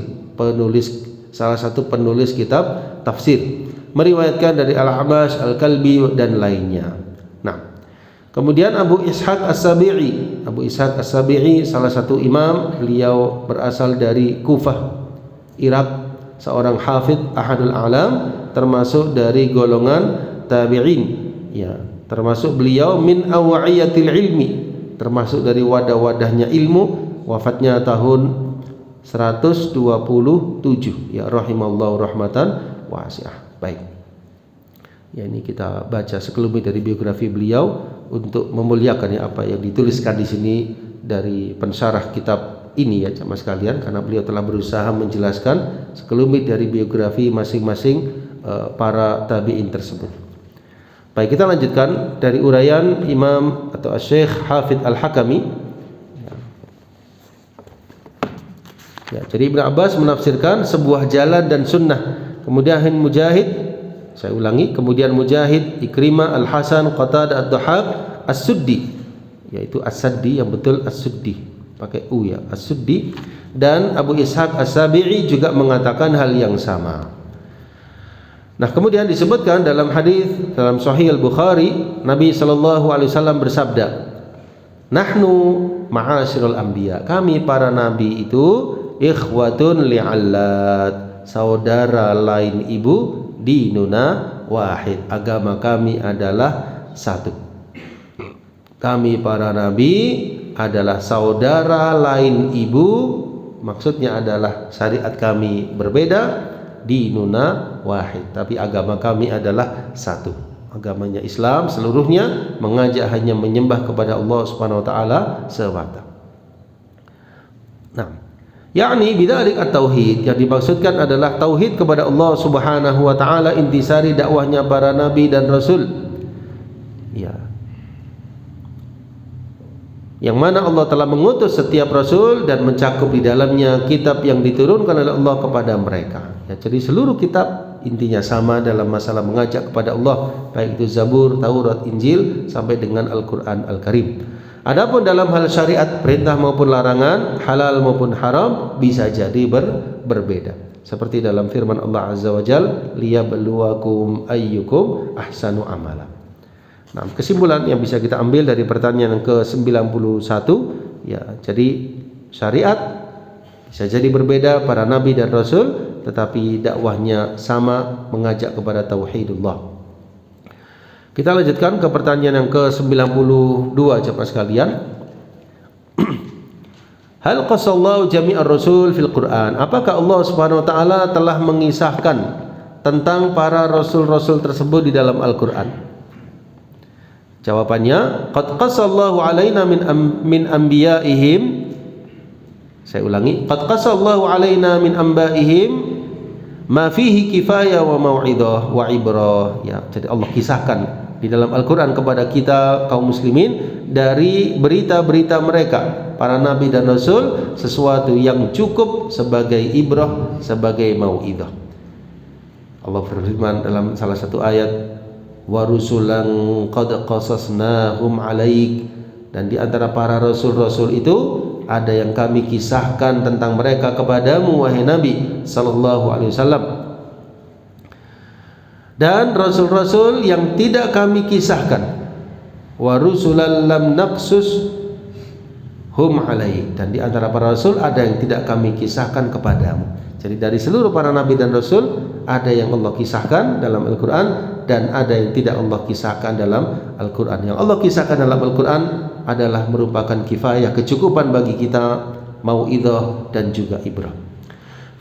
salah satu penulis kitab tafsir, meriwayatkan dari Al-Amash, Al-Kalbi dan lainnya. Nah, Kemudian Abu Ishaq As-Sabi'i. Abu Ishaq As-Sabi'i salah satu imam, beliau berasal dari Kufah, Irak, seorang hafidh ahadul alam, termasuk dari golongan tabi'in, ya, termasuk beliau min awa'iyatil ilmi, termasuk dari wadah-wadahnya ilmu, wafatnya tahun 127, ya, rahimallahu rahmatan wasi'ah. Baik. Ya, ini kita baca sekelumit dari biografi beliau untuk memuliakan ya apa yang dituliskan di sini dari pensyarah kitab ini ya jamaah sekalian, karena beliau telah berusaha menjelaskan sekelumit dari biografi masing-masing para tabi'in tersebut. Baik, kita lanjutkan dari uraian Imam atau Syekh Hafidh Al-Hakami. Ya, jadi Ibnu Abbas menafsirkan sebuah jalan dan sunnah. Kemudian Mujahid, saya ulangi, kemudian Mujahid, Ikrimah, Al-Hasan, Qatadah, Ad-Dhahhak, As-Suddi, yaitu As-Saddi yang betul As-Suddi, pakai U ya, As-Suddi, dan Abu Ishaq As-Sabi'i juga mengatakan hal yang sama. Nah, kemudian disebutkan dalam hadis dalam Sahih Al-Bukhari, Nabi sallallahu alaihi wasallam bersabda, "Nahnu ma'asyiral anbiya." Kami para nabi itu ikhwatun li'allat, saudara lain ibu, dinuna wahid, agama kami adalah satu. Kami para nabi adalah saudara lain ibu, maksudnya adalah syariat kami berbeda, dinuna wahid, tapi agama kami adalah satu. Agamanya Islam seluruhnya, mengajak hanya menyembah kepada Allah Subhanahu wa taala semata. Nah, yakni bidzalik at-tauhid, yang dimaksudkan adalah tauhid kepada Allah Subhanahu wa taala, intisari dakwahnya para nabi dan rasul. Ya. Yang mana Allah telah mengutus setiap rasul dan mencakup di dalamnya kitab yang diturunkan oleh Allah kepada mereka. Ya, jadi seluruh kitab intinya sama dalam masalah mengajak kepada Allah, baik itu Zabur, Taurat, Injil sampai dengan Al-Qur'an Al-Karim. Adapun dalam hal syariat, perintah maupun larangan, halal maupun haram, bisa jadi berbeda. Seperti dalam firman Allah Azza wa Jalla, liyabluwakum ayyukum ahsanu amala. Nah, kesimpulan yang bisa kita ambil dari pertanyaan yang ke-91, ya, jadi syariat bisa jadi berbeda para nabi dan rasul, tetapi dakwahnya sama, mengajak kepada tauhidullah. Kita lanjutkan ke pertanyaan yang ke-92 jemaah sekalian. Hal qasallahu jami'ar rasul fil Qur'an? Apakah Allah Subhanahu wa taala telah mengisahkan tentang para rasul-rasul tersebut di dalam Al-Qur'an? Jawabannya, qad qasallahu alaina min anbiya'ihim. Saya ulangi, qad qasallahu alaina min anba'ihim ma fihi kifayah wa mau'idhah wa ibrah. Ya, jadi Allah kisahkan di dalam Al-Qur'an kepada kita kaum muslimin dari berita-berita mereka para nabi dan rasul, sesuatu yang cukup sebagai ibrah, sebagai mau'idhah. Allah berfirman dalam salah satu ayat, wa rusulan qad qasasnahum alaik, dan di antara para rasul-rasul itu ada yang kami kisahkan tentang mereka kepadamu wahai Nabi sallallahu alaihi wasallam, dan rasul-rasul yang tidak kami kisahkan, wa rusulan lam naqsus hum alaik, dan di antara para rasul ada yang tidak kami kisahkan kepadamu. Jadi dari seluruh para nabi dan rasul ada yang Allah kisahkan dalam Al-Quran dan ada yang tidak Allah kisahkan dalam Al-Quran. Yang Allah kisahkan dalam Al-Quran adalah merupakan kifayah, kecukupan bagi kita, mau'idhah dan juga ibrah.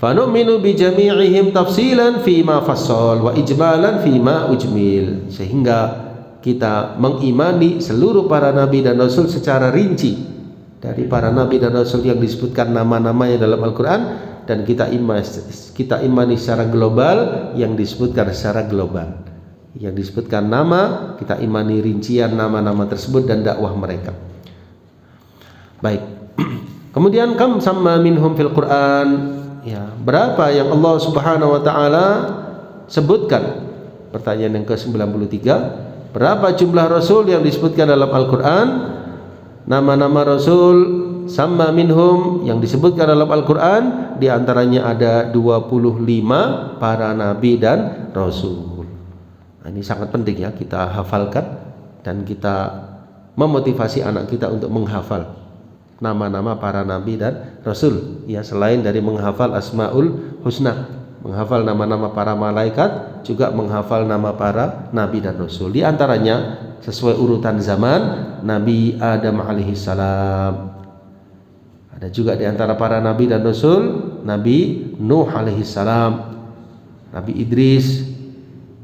Fanu'minu bi jami'ihim tafsilan fima fassal wa ijmalan fima ujmil. Sehingga kita mengimani seluruh para nabi dan rasul secara rinci, dari para nabi dan rasul yang disebutkan nama-namanya dalam Al-Quran, dan kita imani secara global yang disebutkan secara global. Yang disebutkan nama, kita imani rincian nama-nama tersebut dan dakwah mereka. Baik. Kemudian kam sama minhum fil Quran, ya, berapa yang Allah Subhanahu wa taala sebutkan? Pertanyaan yang ke-93, berapa jumlah rasul yang disebutkan dalam Al-Qur'an? Nama-nama rasul sama minhum yang disebutkan dalam Al-Quran, di antaranya ada 25 para nabi dan rasul. Nah, ini sangat penting ya kita hafalkan dan kita memotivasi anak kita untuk menghafal nama-nama para nabi dan rasul, ya, selain dari menghafal Asmaul Husna, menghafal nama-nama para malaikat, juga menghafal nama para nabi dan rasul. Di antaranya sesuai urutan zaman, Nabi Adam alaihissalam. Ada juga di antara para nabi dan rasul Nabi Nuh alaihissalam, Nabi Idris,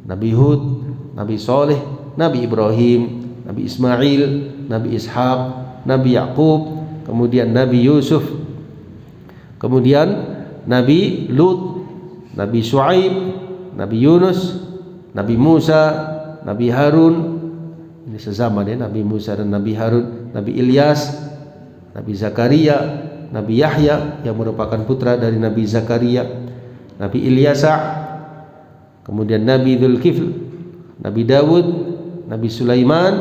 Nabi Hud, Nabi Soleh, Nabi Ibrahim, Nabi Ismail, Nabi Ishaq, Nabi Yakub, kemudian Nabi Yusuf, kemudian Nabi Lut, Nabi Shu'aib, Nabi Yunus, Nabi Musa, Nabi Harun, ini sezaman ya, Nabi Musa dan Nabi Harun, Nabi Ilyas, Nabi Zakaria, Nabi Yahya yang merupakan putra dari Nabi Zakaria, Nabi Ilyasa, kemudian Nabi Dzulkifl, Nabi Dawud, Nabi Sulaiman,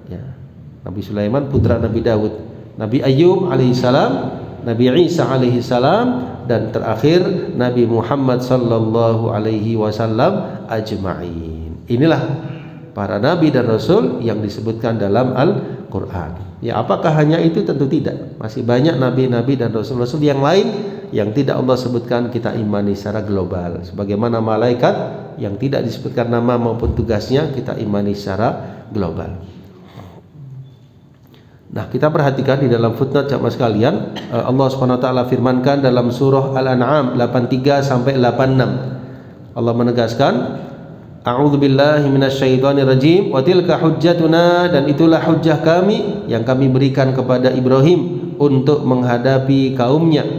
ya, Nabi Sulaiman putra Nabi Dawud, Nabi Ayyub alaihissalam, Nabi Isa alaihissalam, dan terakhir Nabi Muhammad sallallahu alaihi wasallam ajma'in. Inilah para nabi dan rasul yang disebutkan dalam Al-Quran. Ya, apakah hanya itu? Tentu tidak. Masih banyak nabi-nabi dan rasul-rasul yang lain yang tidak Allah sebutkan, kita imani secara global. Sebagaimana malaikat yang tidak disebutkan nama maupun tugasnya, kita imani secara global. Nah, kita perhatikan di dalam footnote jamaah sekalian, Allah Subhanahu wa taala firmankan dalam surah Al-An'am 83 sampai 86. Allah menegaskan, A'udzubillahi minasyaitonirrajim, wa tilka hujjatuna, dan itulah hujjah kami yang kami berikan kepada Ibrahim untuk menghadapi kaumnya.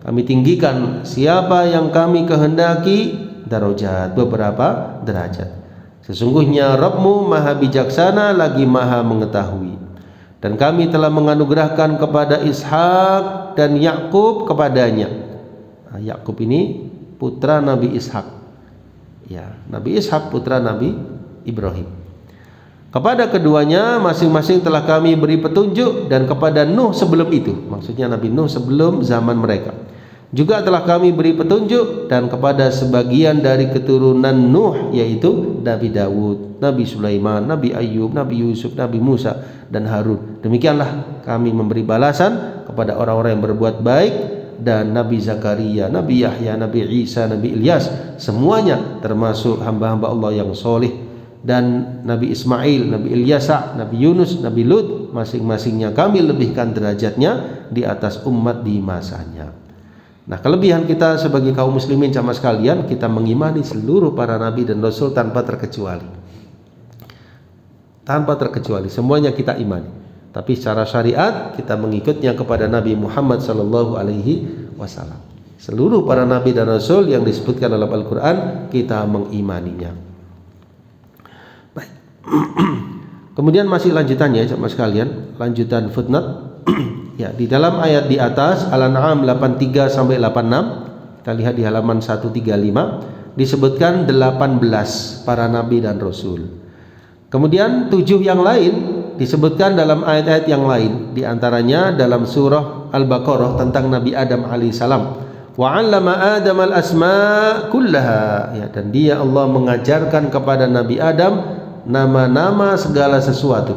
Kami tinggikan siapa yang kami kehendaki darajat, beberapa derajat. Sesungguhnya Rabbmu maha bijaksana lagi maha mengetahui. Dan kami telah menganugerahkan kepada Ishak dan Yakub kepadanya. Nah, Yakub ini putra Nabi Ishak. Ya, Nabi Ishak putra Nabi Ibrahim. Kepada keduanya masing-masing telah kami beri petunjuk, dan kepada Nuh sebelum itu, maksudnya Nabi Nuh sebelum zaman mereka, juga telah kami beri petunjuk, dan kepada sebagian dari keturunan Nuh, yaitu Nabi Dawud, Nabi Sulaiman, Nabi Ayyub, Nabi Yusuf, Nabi Musa, dan Harun. Demikianlah kami memberi balasan kepada orang-orang yang berbuat baik, dan Nabi Zakaria, Nabi Yahya, Nabi Isa, Nabi Ilyas, semuanya termasuk hamba-hamba Allah yang soleh. Dan Nabi Ismail, Nabi Ilyasa, Nabi Yunus, Nabi Lut, masing-masingnya kami lebihkan derajatnya di atas umat di masanya. Nah, kelebihan kita sebagai kaum muslimin jamaah sekalian, kita mengimani seluruh para nabi dan rasul tanpa terkecuali. Tanpa terkecuali, semuanya kita imani. Tapi secara syariat kita mengikutnya kepada Nabi Muhammad sallallahu alaihi wasallam. Seluruh para nabi dan rasul yang disebutkan dalam Al-Qur'an kita mengimaninya. Baik. Kemudian masih lanjutannya jemaah sekalian, lanjutan footnote. Ya, di dalam ayat di atas Al-An'am 83 sampai 86, kita lihat di halaman 135, disebutkan 18 para nabi dan rasul. Kemudian 7 yang lain disebutkan dalam ayat-ayat yang lain, di antaranya dalam surah Al-Baqarah tentang Nabi Adam alaihissalam. Wa 'allama Adam al-asma' kullaha, ya, dan dia Allah mengajarkan kepada Nabi Adam nama-nama segala sesuatu.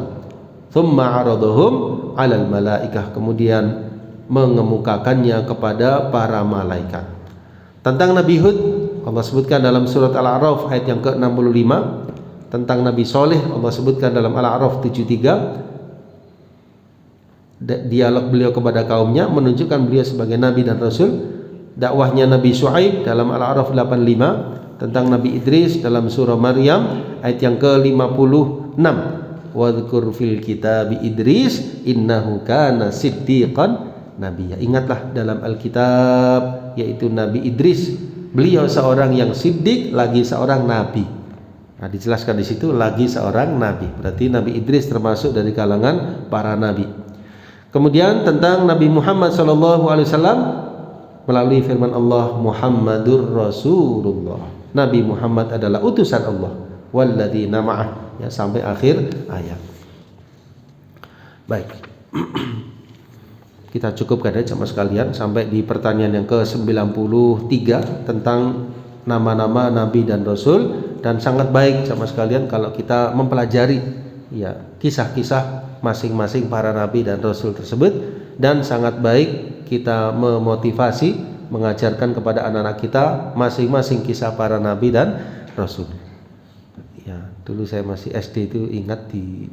Tsumma 'aradahum 'alal malaikah, kemudian mengemukakannya kepada para malaikat. Tentang Nabi Hud Allah sebutkan dalam surat Al-A'raf ayat yang ke-65. Tentang Nabi Soleh Allah sebutkan dalam Al-A'raf 73, dialog beliau kepada kaumnya menunjukkan beliau sebagai nabi dan rasul. Dakwahnya Nabi Shu'aib dalam Al-A'raf 85, tentang Nabi Idris dalam surah Maryam ayat yang ke-56, wadhkur fil kitabi Idris innahu kana siddiqan nabiyya. Ingatlah dalam Alkitab, yaitu Nabi Idris, beliau seorang yang siddiq lagi seorang nabi. Nah, dijelaskan di situ lagi seorang nabi. Berarti Nabi Idris termasuk dari kalangan para nabi. Kemudian tentang Nabi Muhammad SAW melalui firman Allah, Muhammadur Rasulullah. Nabi Muhammad adalah utusan Allah. Walladzina ma'ah, ya, sampai akhir ayat. Baik. Kita cukupkan ya jemaah sekalian sampai di pertanyaan yang ke-93 tentang nama-nama nabi dan rasul. Dan sangat baik sama sekalian kalau kita mempelajari, ya, kisah-kisah masing-masing para nabi dan rasul tersebut, dan sangat baik kita memotivasi, mengajarkan kepada anak-anak kita masing-masing kisah para nabi dan rasul. Ya, dulu saya masih SD itu ingat di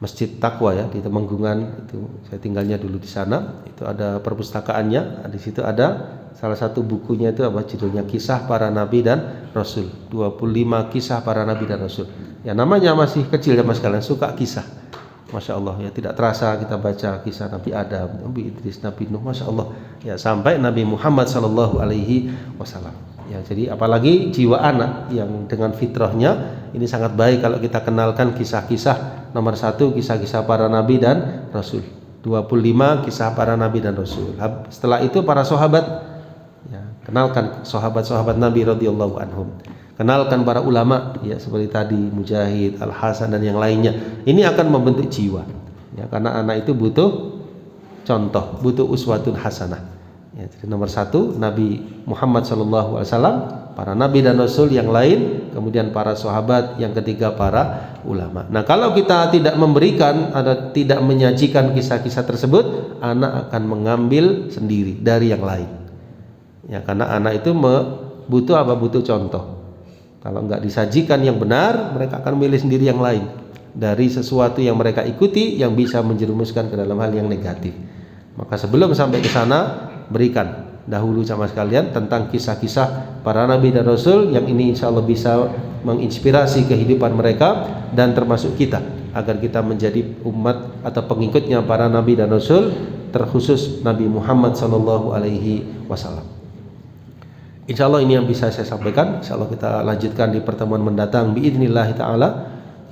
Masjid Taqwa ya, di Temenggungan itu saya tinggalnya dulu di sana. Itu ada perpustakaannya, di situ ada salah satu bukunya itu apa judulnya, Kisah Para Nabi dan Rasul. 25 kisah para nabi dan rasul. Ya namanya masih kecil ya Mas kalian, suka kisah. Masya Allah ya, tidak terasa kita baca kisah Nabi Adam, Nabi Idris, Nabi Nuh, Masya Allah ya, sampai Nabi Muhammad Sallallahu Alaihi Wasallam. Ya, jadi apalagi jiwa anak yang dengan fitrahnya ini sangat baik kalau kita kenalkan kisah-kisah. Nomor 1 kisah-kisah para nabi dan rasul. 25 kisah para nabi dan rasul. Setelah itu para sahabat, ya, kenalkan sahabat-sahabat Nabi radhiyallahu anhum. Kenalkan para ulama ya, seperti tadi Mujahid, Al Hasan dan yang lainnya. Ini akan membentuk jiwa. Ya, karena anak itu butuh contoh, butuh uswatun hasanah. Ya, jadi nomor 1 Nabi Muhammad SAW, para nabi dan rasul yang lain, kemudian para sahabat, yang ketiga para ulama. Nah kalau kita tidak memberikan atau tidak menyajikan kisah-kisah tersebut, anak akan mengambil sendiri dari yang lain. Ya, karena anak itu butuh apa? Butuh contoh. Kalau nggak disajikan yang benar, mereka akan memilih sendiri yang lain dari sesuatu yang mereka ikuti yang bisa menjerumuskan ke dalam hal yang negatif. Maka sebelum sampai ke sana, berikan dahulu sama sekalian tentang kisah-kisah para nabi dan rasul yang ini insya Allah bisa menginspirasi kehidupan mereka dan termasuk kita, agar kita menjadi umat atau pengikutnya para nabi dan rasul, terkhusus Nabi Muhammad Sallallahu Alaihi Wasallam. Insya Allah ini yang bisa saya sampaikan. Insya Allah kita lanjutkan di pertemuan mendatang biidznillah ta'ala.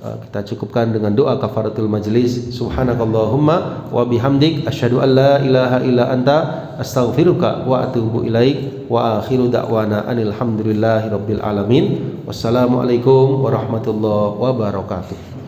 Kita cukupkan dengan doa kafaratul majlis. Subhanakallahumma wa bihamdik asyhadu an la ilaha illa anta astaghfiruka wa atubu ilaik. Wa akhiru da'wana anil hamdulillahi rabbil alamin. Wassalamualaikum warahmatullahi wabarakatuh.